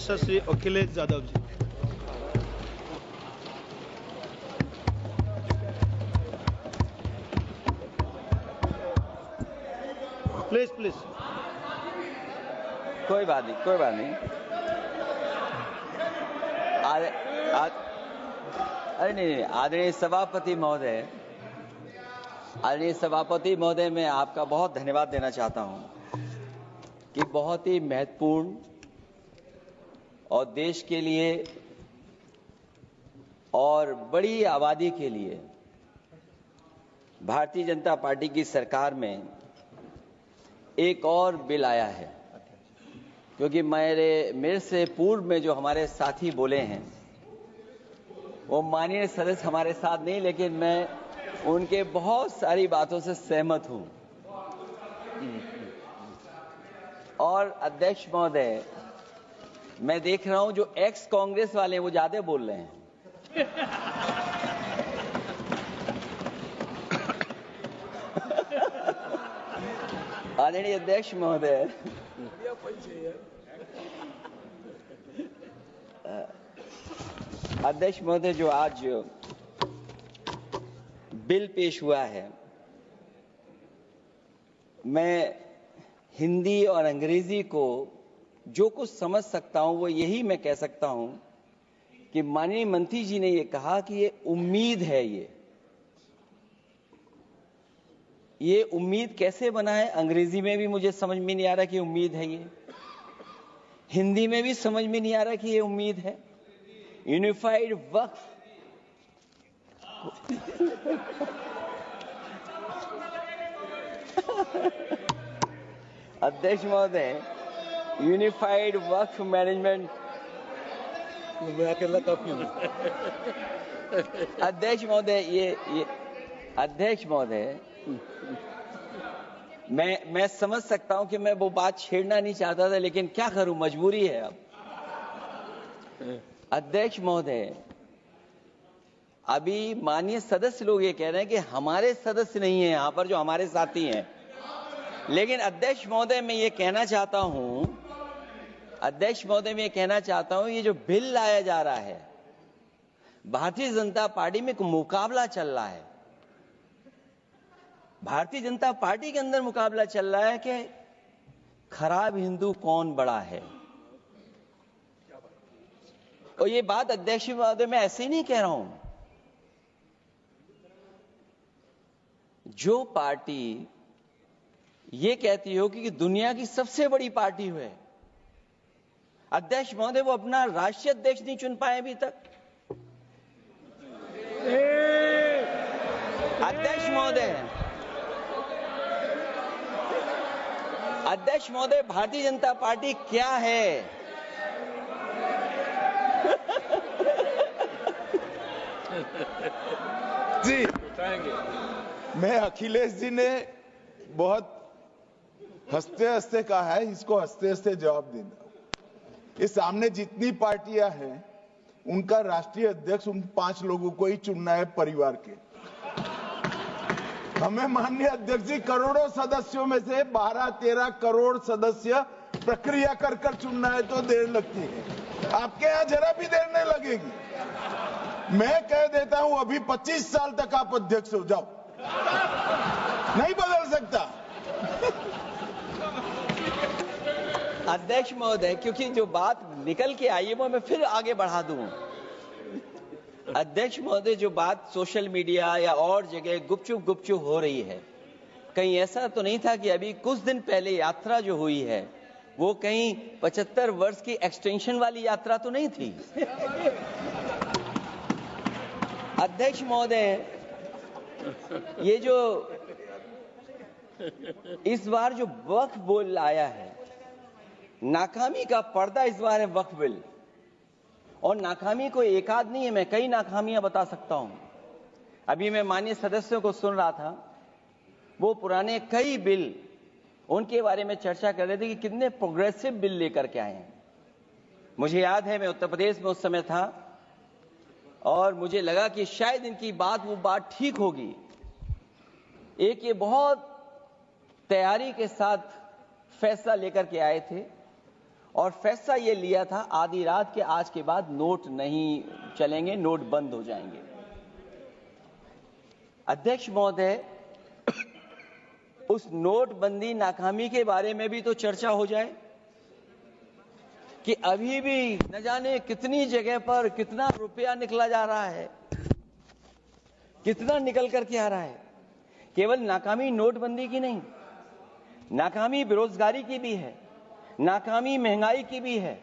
सदस्य Shri Akhilesh Yadav ji. Please please. कोई बात नहीं, कोई बात नहीं। अरे नहीं, आदरणीय सभापति महोदय, मैं आपका बहुत धन्यवाद देना चाहता हूं कि बहुत ही महत्वपूर्ण और देश के लिए और बड़ी आबादी के लिए भारतीय जनता पार्टी की सरकार में एक और बिल आया है। क्योंकि मेरे से पूर्व में जो हमारे साथी बोले हैं वो माननीय सदस्य हमारे साथ नहीं, लेकिन मैं उनके बहुत सारी बातों से सहमत हूं। और अध्यक्ष महोदय, मैं देख रहा हूं जो एक्स कांग्रेस वाले हैं वो ज्यादा बोल रहे हैं। आदरणीय अध्यक्ष महोदय, जो आज बिल पेश हुआ है, मैं हिंदी और अंग्रेजी को जो कुछ समझ सकता हूं वो यही मैं कह सकता हूं कि माननीय मंत्री जी ने ये कहा कि ये उम्मीद है। ये उम्मीद कैसे बना है, अंग्रेजी में भी मुझे समझ में नहीं आ रहा कि उम्मीद है ये, हिंदी में भी समझ में नहीं आ रहा कि ये उम्मीद है। यूनिफाइड वक्फ अध्यक्ष महोदय, यूनिफाइड वक्फ मैनेजमेंट, अध्यक्ष महोदय, मैं समझ सकता हूं कि मैं वो बात छेड़ना नहीं चाहता था, लेकिन क्या करूं, मजबूरी है अब। अध्यक्ष महोदय, अभी माननीय सदस्य लोग ये कह रहे हैं कि हमारे सदस्य नहीं है यहां पर जो हमारे साथी हैं, लेकिन अध्यक्ष महोदय मैं ये कहना चाहता हूं, ये जो बिल लाया जा रहा है, भारतीय जनता पार्टी में एक मुकाबला चल रहा है। भारतीय जनता पार्टी के अंदर मुकाबला चल रहा है कि खराब हिंदू कौन बड़ा है। और ये बात अध्यक्ष महोदय मैं ऐसे ही नहीं कह रहा हूं। जो पार्टी ये कहती हो कि दुनिया की सबसे बड़ी पार्टी है, अध्यक्ष महोदय वो अपना राष्ट्रीय अध्यक्ष नहीं चुन पाए अभी तक। अध्यक्ष महोदय, भारतीय जनता पार्टी क्या है? जी, मैं अखिलेश जी ने बहुत हंसते हंसते कहा है, इसको हंसते हंसते जवाब देना। इस सामने जितनी पार्टियां हैं उनका राष्ट्रीय अध्यक्ष उन 5 लोगों को ही चुनना है परिवार के। हमें माननीय अध्यक्ष जी करोड़ों सदस्यों में से 12-13 करोड़ सदस्य प्रक्रिया कर चुनना है तो देर लगती है। आपके यहां जरा भी देर नहीं लगेगी। मैं कह देता हूं अभी 25 साल तक आप अध्यक्ष हो जाओ, नहीं बदल सकता। अध्यक्ष महोदय, क्योंकि जो बात निकल के आई है वो मैं फिर आगे बढ़ा दूं। अध्यक्ष महोदय, जो बात सोशल मीडिया या और जगह गुपचुप हो रही है, कहीं ऐसा तो नहीं था कि अभी कुछ दिन पहले यात्रा जो हुई है वो कहीं 75 वर्ष की एक्सटेंशन वाली यात्रा तो नहीं थी। अध्यक्ष महोदय, ये जो इस बार जो वक्फ बिल आया है, नाकामी का पर्दा इस बार है वक्फ बिल। और नाकामी को एक आध नहीं है, मैं कई नाकामियां बता सकता हूं। अभी मैं माननीय सदस्यों को सुन रहा था, वो पुराने कई बिल उनके बारे में चर्चा कर रहे थे कि कितने प्रोग्रेसिव बिल लेकर के आए हैं। मुझे याद है मैं उत्तर प्रदेश में उस समय था और मुझे लगा कि शायद इनकी वो बात ठीक होगी। एक ये बहुत तैयारी के साथ फैसला लेकर के आए थे और फैसला ये लिया था आधी रात के आज के बाद नोट नहीं चलेंगे, नोट बंद हो जाएंगे। अध्यक्ष महोदय, उस नोटबंदी नाकामी के बारे में भी तो चर्चा हो जाए कि अभी भी न जाने कितनी जगह पर कितना रुपया निकला जा रहा है, कितना निकल करके आ रहा है। केवल नाकामी नोटबंदी की नहीं, नाकामी बेरोजगारी की भी है, नाकामी महंगाई की भी है,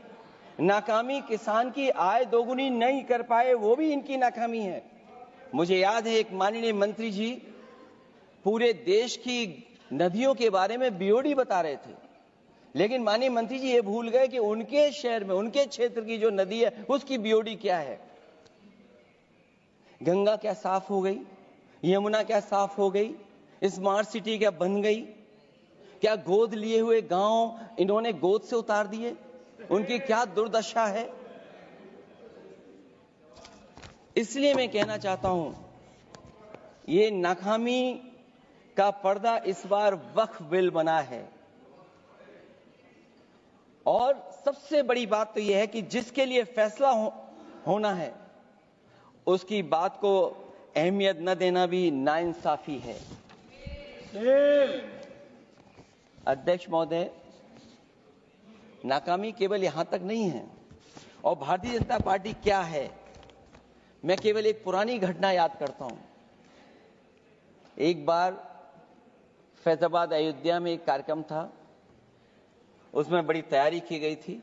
नाकामी किसान की आय दोगुनी नहीं कर पाए वो भी इनकी नाकामी है। मुझे याद है एक माननीय मंत्री जी पूरे देश की नदियों के बारे में बीओडी बता रहे थे, लेकिन माननीय मंत्री जी ये भूल गए कि उनके शहर में, उनके क्षेत्र की जो नदी है उसकी बीओडी क्या है। गंगा क्या साफ हो गई, यमुना क्या साफ हो गई, स्मार्ट सिटी क्या बन गई, क्या गोद लिए हुए गांव इन्होंने गोद से उतार दिए, उनकी क्या दुर्दशा है। इसलिए मैं कहना चाहता हूं, ये नाकामी का पर्दा इस बार वक्फ बिल बना है। और सबसे बड़ी बात तो यह है कि जिसके लिए फैसला होना है उसकी बात को अहमियत न देना भी नाइंसाफी है। अध्यक्ष महोदय, नाकामी केवल यहां तक नहीं है। और भारतीय जनता पार्टी क्या है, मैं केवल एक पुरानी घटना याद करता हूं। एक बार फैजाबाद अयोध्या में एक कार्यक्रम था, उसमें बड़ी तैयारी की गई थी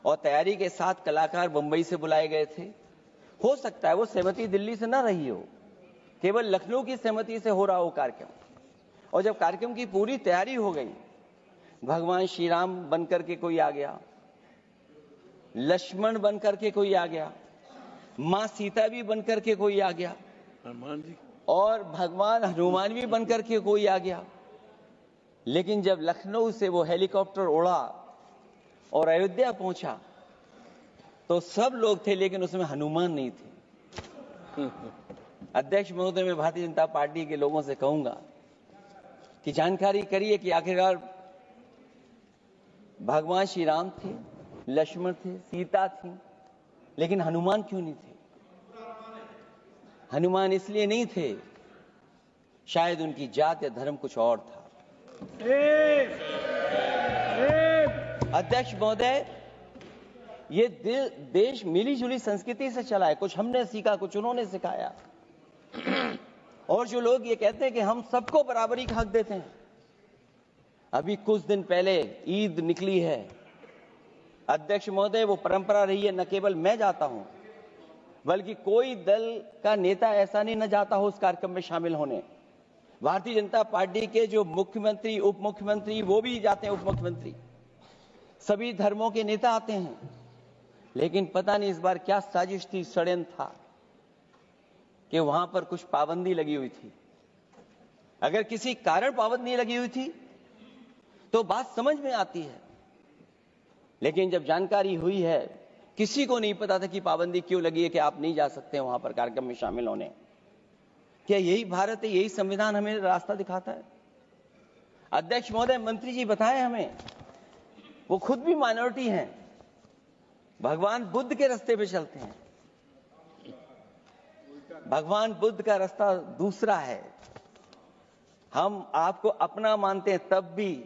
और तैयारी के साथ कलाकार मुंबई से बुलाए गए थे। हो सकता है वो सहमति दिल्ली से ना रही हो, केवल लखनऊ की सहमति से हो रहा हो कार्यक्रम। और जब कार्यक्रम की पूरी तैयारी हो गई, भगवान श्री राम बनकर के कोई आ गया, लक्ष्मण बनकर के कोई आ गया, मां सीता भी बनकर के कोई आ गया, हनुमान जी और भगवान हनुमान भी बनकर के कोई आ गया। लेकिन जब लखनऊ से वो हेलीकॉप्टर उड़ा और अयोध्या पहुंचा तो सब लोग थे, लेकिन उसमें हनुमान नहीं थे। अध्यक्ष महोदय, मैं भारतीय जनता पार्टी के लोगों से कहूंगा कि जानकारी करिए कि आखिरकार भगवान श्री राम थे, लक्ष्मण थे, सीता थी, लेकिन हनुमान क्यों नहीं थे? हनुमान इसलिए नहीं थे, शायद उनकी जात या धर्म कुछ और था। अध्यक्ष महोदय, ये देश मिली जुली संस्कृति से चला है। कुछ हमने सीखा, कुछ उन्होंने सिखाया। और जो लोग ये कहते हैं कि हम सबको बराबरी का हक देते हैं, अभी कुछ दिन पहले ईद निकली है। अध्यक्ष महोदय, वो परंपरा रही है, न केवल मैं जाता हूं बल्कि कोई दल का नेता ऐसा नहीं न जाता हो उस कार्यक्रम में शामिल होने। भारतीय जनता पार्टी के जो मुख्यमंत्री, उप मुख्यमंत्री, वो भी जाते हैं, उप मुख्यमंत्री, सभी धर्मों के नेता आते हैं। लेकिन पता नहीं इस बार क्या साजिश थी, षड्यंत्र था कि वहां पर कुछ पाबंदी लगी हुई थी। अगर किसी कारण पाबंदी लगी हुई थी तो बात समझ में आती है, लेकिन जब जानकारी हुई है, किसी को नहीं पता था कि पाबंदी क्यों लगी है कि आप नहीं जा सकते वहां पर कार्यक्रम में शामिल होने। क्या यही भारत है, यही संविधान हमें रास्ता दिखाता है? अध्यक्ष महोदय, मंत्री जी बताएं हमें, वो खुद भी माइनॉरिटी हैं, भगवान बुद्ध के रास्ते पे चलते हैं। भगवान बुद्ध का रास्ता दूसरा है। हम आपको अपना मानते हैं तब भी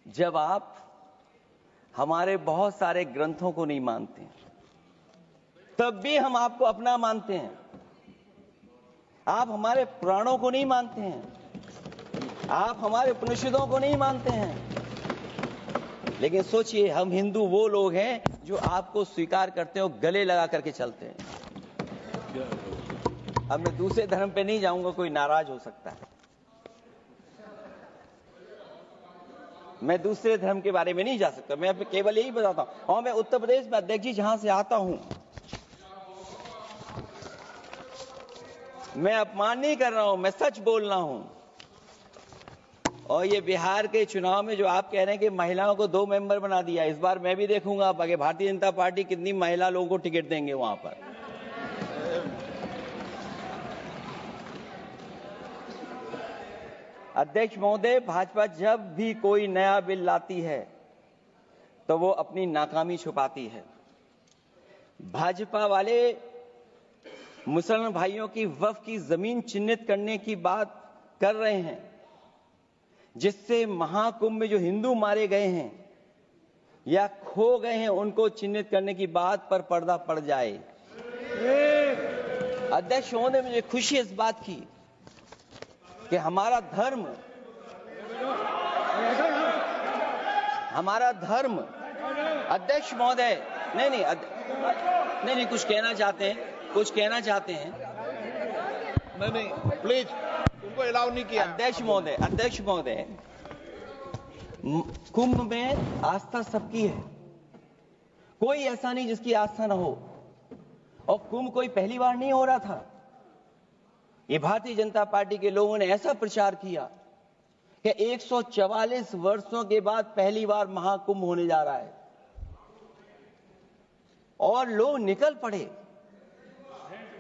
जब आप हमारे बहुत सारे ग्रंथों को नहीं मानते, तब भी हम आपको अपना मानते हैं। आप हमारे पुराणों को नहीं मानते हैं, आप हमारे उपनिषदों को नहीं मानते हैं। लेकिन सोचिए, हम हिंदू वो लोग हैं जो आपको स्वीकार करते हैं और गले लगा करके चलते हैं। अब मैं दूसरे धर्म पे नहीं जाऊंगा, कोई नाराज हो सकता है। मैं दूसरे धर्म के बारे में नहीं जा सकता, मैं केवल यही बताता हूं। और मैं उत्तर प्रदेश में, अध्यक्ष जी, जहां से आता हूं, मैं अपमान नहीं कर रहा हूं, मैं सच बोल रहा हूं। और ये बिहार के चुनाव में जो आप कह रहे हैं कि महिलाओं को 2 मेंबर बना दिया, इस बार मैं भी देखूंगा आगे भारतीय जनता पार्टी कितनी महिला लोगों को टिकट देंगे वहां पर। अध्यक्ष महोदय, भाजपा जब भी कोई नया बिल लाती है तो वो अपनी नाकामी छुपाती है। भाजपा वाले मुसलमान भाइयों की वक्फ की जमीन चिन्हित करने की बात कर रहे हैं, जिससे महाकुंभ में जो हिंदू मारे गए हैं या खो गए हैं उनको चिन्हित करने की बात पर पर्दा पड़ जाए। अध्यक्ष महोदय, मुझे खुशी इस बात की कि हमारा धर्म अध्यक्ष महोदय नहीं कुछ कहना चाहते हैं नहीं प्लीज, तुमको अलाउ नहीं किया। अध्यक्ष महोदय, कुंभ में आस्था सबकी है, कोई ऐसा नहीं जिसकी आस्था ना हो। और कुंभ कोई पहली बार नहीं हो रहा था। ये भारतीय जनता पार्टी के लोगों ने ऐसा प्रचार किया कि 144 वर्षों के बाद पहली बार महाकुंभ होने जा रहा है और लोग निकल पड़े।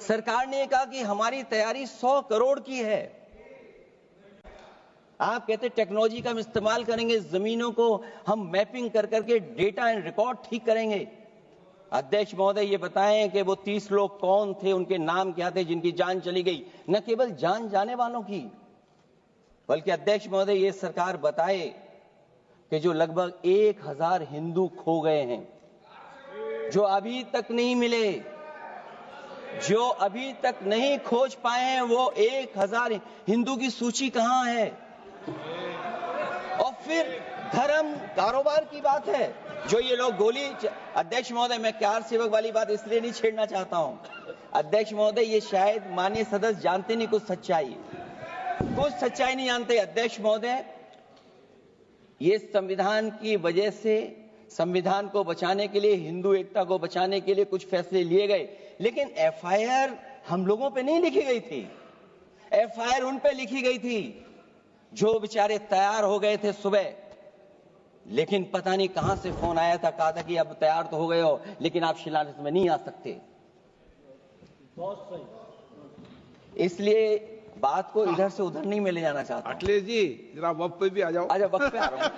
सरकार ने कहा कि हमारी तैयारी 100 करोड़ की है। आप कहते टेक्नोलॉजी का हम इस्तेमाल करेंगे, जमीनों को हम मैपिंग कर करके डेटा एंड रिकॉर्ड ठीक करेंगे। अध्यक्ष महोदय, ये बताएं कि वो 30 लोग कौन थे, उनके नाम क्या थे जिनकी जान चली गई, न केवल जान जाने वालों की, बल्कि अध्यक्ष महोदय ये सरकार बताए कि जो लगभग 1000 हिंदू खो गए हैं, जो अभी तक नहीं मिले, जो अभी तक नहीं खोज पाए हैं, वो 1000 हिंदू की सूची कहां है? और फिर धर्म कारोबार की बात है, जो ये लोग गोली। अध्यक्ष महोदय, मैं कार सेवक वाली बात इसलिए नहीं छेड़ना चाहता हूं। अध्यक्ष महोदय, ये शायद माननीय सदस्य जानते नहीं कुछ सच्चाई नहीं जानते। अध्यक्ष महोदय, ये संविधान की वजह से, संविधान को बचाने के लिए, हिंदू एकता को बचाने के लिए कुछ फैसले लिए गए, लेकिन एफआईआर हम लोगों पे नहीं लिखी गई थी। एफआईआर उन पे लिखी गई थी जो बेचारे तैयार हो गए थे सुबह, लेकिन पता नहीं कहां से फोन आया था, कहा था कि अब तैयार तो हो गए हो लेकिन आप शिलान्यास में नहीं आ सकते। बहुत सही। इसलिए बात को इधर से उधर नहीं में ले जाना चाहता। अखिलेश जी, जरा वक्त पे भी आ जाओ। अच्छा, वक्त पे आ रहा हूं।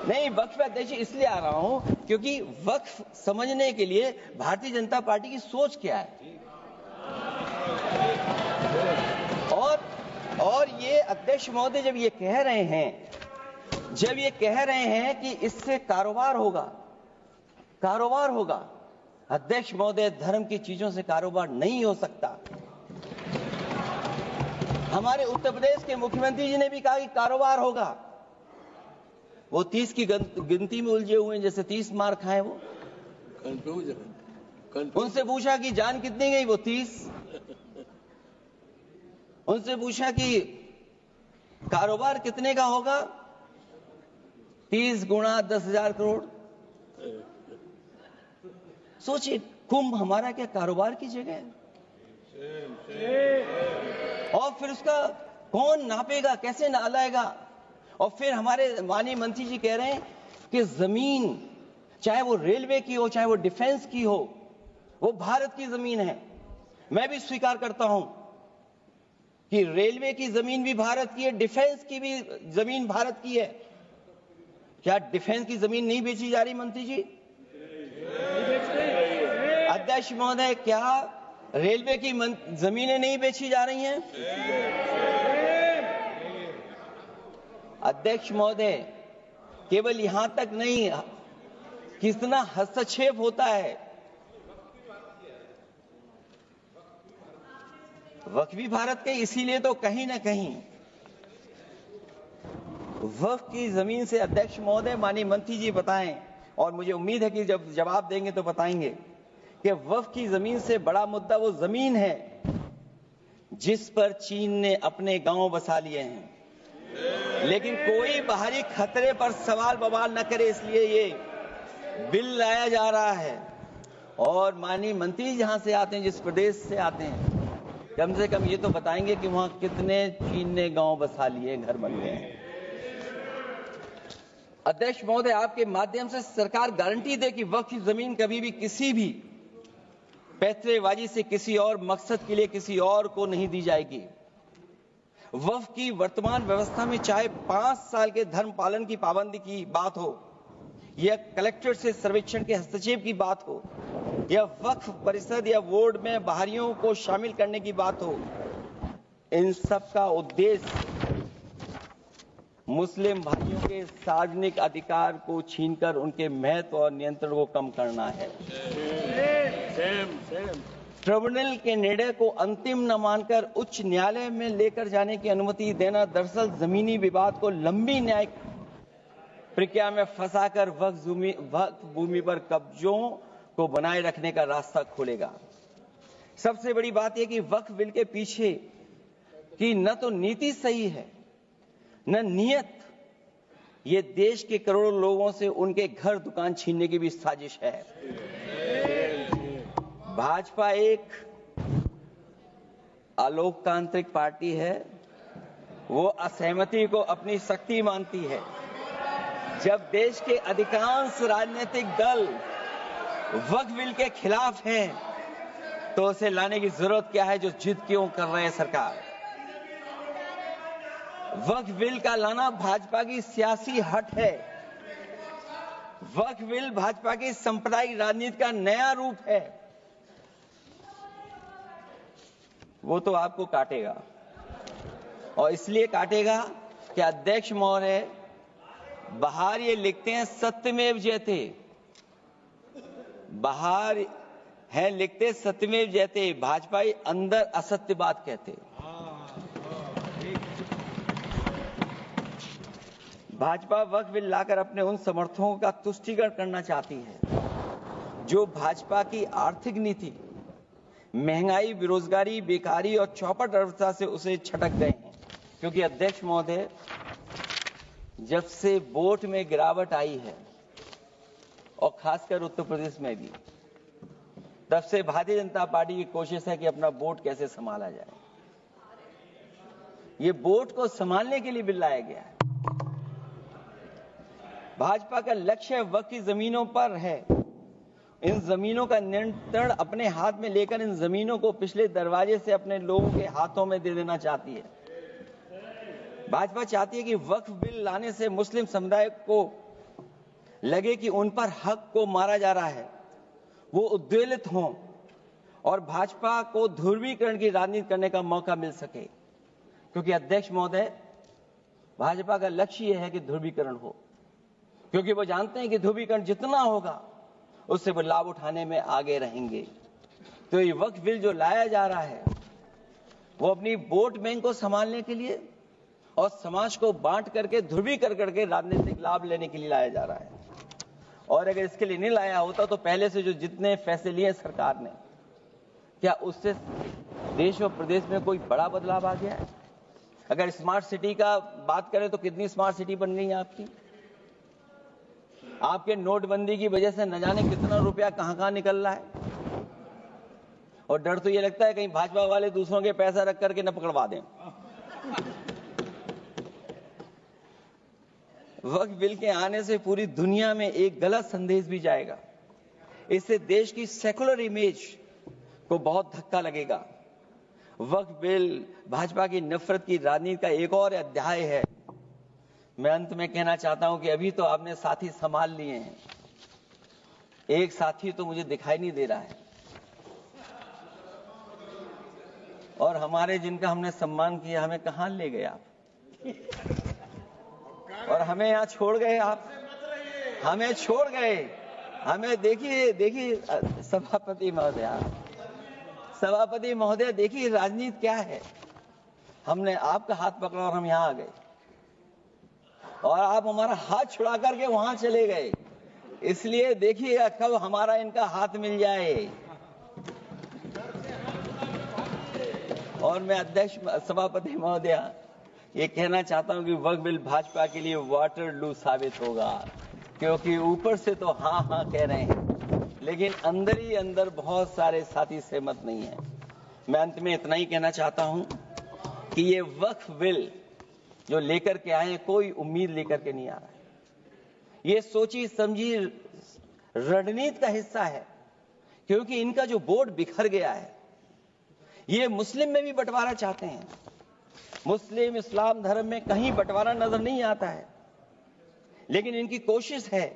नहीं, वक्त पे अध्यक्ष इसलिए आ रहा हूं क्योंकि वक्त समझने के लिए भारतीय जनता पार्टी की सोच क्या है। और ये अध्यक्ष महोदय जब ये कह रहे हैं कि इससे कारोबार होगा, अध्यक्ष महोदय, धर्म की चीजों से कारोबार नहीं हो सकता। हमारे उत्तर प्रदेश के मुख्यमंत्री जी ने भी कहा कि कारोबार होगा। वो 30 की गिनती में उलझे हुए हैं, जैसे 30 मार खाए वो। उनसे पूछा कि जान कितनी गई, वो 30। उनसे पूछा कि कारोबार कितने का होगा, 30 गुणा 10,000 करोड़। सोचिए, कुंभ हमारा क्या कारोबार की जगह है? और फिर उसका कौन नापेगा, कैसे नालाएगा? और फिर हमारे माननीय मंत्री जी कह रहे हैं कि जमीन, चाहे वो रेलवे की हो, चाहे वो डिफेंस की हो, वो भारत की जमीन है। मैं भी स्वीकार करता हूं कि रेलवे की जमीन भी भारत की है, डिफेंस की भी जमीन भारत की है। क्या डिफेंस की जमीन नहीं बेची जा रही मंत्री जी? अध्यक्ष महोदय, क्या रेलवे की जमीनें नहीं बेची जा रही हैं? अध्यक्ष महोदय, केवल यहां तक नहीं, कितना हस्तक्षेप होता है। वक्फ भी भारत के, इसीलिए तो कहीं ना कहीं वक्फ की जमीन से, अध्यक्ष महोदय, माननीय मंत्री जी बताएं, और मुझे उम्मीद है कि जब जवाब देंगे तो बताएंगे कि वक्फ की जमीन से बड़ा मुद्दा वो जमीन है जिस पर चीन ने अपने गांव बसा लिए हैं, लेकिन कोई बाहरी खतरे पर सवाल बवाल न करे, इसलिए ये बिल लाया जा रहा है। और माननीय मंत्री जहां से आते हैं, जिस प्रदेश से आते हैं, कम से कम ये तो बताएंगे कि वहां कितने चीन ने गांव बसा लिए, घर बन गए हैं। अध्यक्ष महोदय, आपके माध्यम से सरकार गारंटी दे कि वक्फ की जमीन कभी भी किसी भी पैतरेबाजी से किसी और मकसद के लिए किसी और को नहीं दी जाएगी। वक्फ की वर्तमान व्यवस्था में चाहे 5 साल के धर्म पालन की पाबंदी की बात हो या कलेक्टर से सर्वेक्षण के हस्तक्षेप की बात हो, या वक्फ परिषद या बोर्ड में बाहरियों को शामिल करने की बात हो, इन सब का उद्देश्य मुस्लिम भाइयों के सार्वजनिक अधिकार को छीनकर उनके महत्व और नियंत्रण को कम करना है। ट्रिब्यूनल के निर्णय को अंतिम न मानकर उच्च न्यायालय में लेकर जाने की अनुमति देना दरअसल जमीनी विवाद को लंबी न्यायिक प्रक्रिया में फंसाकर वक्फ भूमि पर कब्जों को बनाए रखने का रास्ता खोलेगा। सबसे बड़ी बात यह कि वक्फ बिल के पीछे की न तो नीति सही है न नियत, ये देश के करोड़ों लोगों से उनके घर दुकान छीनने की भी साजिश है। भाजपा एक अलोकतांत्रिक पार्टी है, वो असहमति को अपनी शक्ति मानती है। जब देश के अधिकांश राजनीतिक दल वक्फ बिल के खिलाफ हैं, तो उसे लाने की जरूरत क्या है जो जिद क्यों कर रहे हैं सरकार। वक्फ बिल का लाना भाजपा की सियासी हट है। वक्फ बिल भाजपा की सांप्रदायिक राजनीति का नया रूप है। वो तो आपको काटेगा, और इसलिए काटेगा कि अध्यक्ष महोदय बाहर ये लिखते हैं सत्यमेव जयते, बाहर है लिखते सत्यमेव जयते, भाजपाई अंदर असत्य बात कहते। भाजपा वक्फ बिल लाकर अपने उन समर्थकों का तुष्टीकरण करना चाहती है जो भाजपा की आर्थिक नीति, महंगाई, बेरोजगारी, बेकारी और चौपट अर्थव्यवस्था से उसे छटक गए हैं। क्योंकि अध्यक्ष महोदय, जब से वोट में गिरावट आई है और खासकर उत्तर प्रदेश में भी, तब से भारतीय जनता पार्टी की कोशिश है कि अपना वोट कैसे संभाला जाए। ये वोट को संभालने के लिए बिल लाया गया है। भाजपा का लक्ष्य वक्फ की जमीनों पर है। इन जमीनों का नियंत्रण अपने हाथ में लेकर इन जमीनों को पिछले दरवाजे से अपने लोगों के हाथों में दे देना चाहती है। भाजपा चाहती है कि वक्फ बिल लाने से मुस्लिम समुदाय को लगे कि उन पर हक को मारा जा रहा है, वो उद्वेलित हों और भाजपा को ध्रुवीकरण की राजनीति करने का मौका मिल सके। क्योंकि अध्यक्ष महोदय, भाजपा का लक्ष्य यह है कि ध्रुवीकरण हो, क्योंकि वो जानते हैं कि ध्रुवीकरण जितना होगा उससे वो लाभ उठाने में आगे रहेंगे। तो ये वक्फ बिल जो लाया जा रहा है, वो अपनी वोट बैंक को संभालने के लिए और समाज को बांट करके ध्रुवीकरण करके राजनीतिक लाभ लेने के लिए लाया जा रहा है। और अगर इसके लिए नहीं लाया होता तो पहले से जो जितने फैसले लिए सरकार ने, क्या उससे देश और प्रदेश में कोई बड़ा बदलाव आ गया है? अगर स्मार्ट सिटी का बात करें तो कितनी स्मार्ट सिटी बन गई है आपकी? आपके नोटबंदी की वजह से न जाने कितना रुपया कहां निकल रहा है। और डर तो ये लगता है कहीं भाजपा वाले दूसरों के पैसा रख करके न पकड़वा दें। वक्फ बिल के आने से पूरी दुनिया में एक गलत संदेश भी जाएगा। इससे देश की सेकुलर इमेज को बहुत धक्का लगेगा। वक्फ बिल भाजपा की नफरत की राजनीति का एक और अध्याय है। मैं अंत में कहना चाहता हूं कि अभी तो आपने साथी संभाल लिए हैं, एक साथी तो मुझे दिखाई नहीं दे रहा है। और हमारे जिनका हमने सम्मान किया, हमें कहां ले गए आप? और हमें यहां छोड़ गए आप, हमें छोड़ गए। हमें देखिए सभापति महोदय, देखिए राजनीति क्या है। हमने आपका हाथ पकड़ा और हम यहां आ गए, और आप हमारा हाथ छुड़ा करके वहां चले गए। इसलिए देखिएगा कब हमारा इनका हाथ मिल जाए। और मैं अध्यक्ष सभापति महोदय ये कहना चाहता हूं कि वक्फ बिल भाजपा के लिए वाटरलू साबित होगा, क्योंकि ऊपर से तो हाँ हाँ कह रहे हैं, लेकिन अंदर ही अंदर बहुत सारे साथी सहमत नहीं है। मैं अंत में इतना ही कहना चाहता हूं कि ये वक्फ बिल जो लेकर के आए, कोई उम्मीद लेकर के नहीं आ रहा है। ये सोची समझी रणनीति का हिस्सा है, क्योंकि इनका जो बोर्ड बिखर गया है, ये मुस्लिम में भी बंटवारा चाहते हैं। मुस्लिम इस्लाम धर्म में कहीं बंटवारा नजर नहीं आता है, लेकिन इनकी कोशिश है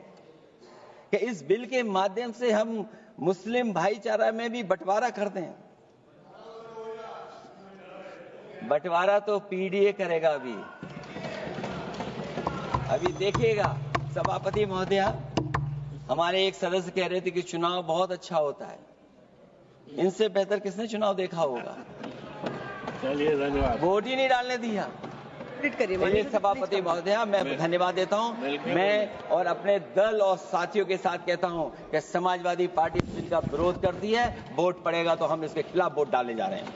कि इस बिल के माध्यम से हम मुस्लिम भाईचारा में भी बंटवारा करते हैं। बंटवारा तो पीडीए करेगा। अभी देखिएगा सभापति महोदया, हमारे एक सदस्य कह रहे थे कि चुनाव बहुत अच्छा होता है। इनसे बेहतर किसने चुनाव देखा होगा? चलिए धन्यवाद। वोट ही नहीं डालने दिया। चलिए सभापति महोदया, मैं धन्यवाद देता हूं। मैं और अपने दल और साथियों के साथ कहता हूं कि समाजवादी पार्टी बिल का विरोध करती है। वोट पड़ेगा तो हम इसके खिलाफ वोट डालने जा रहे हैं।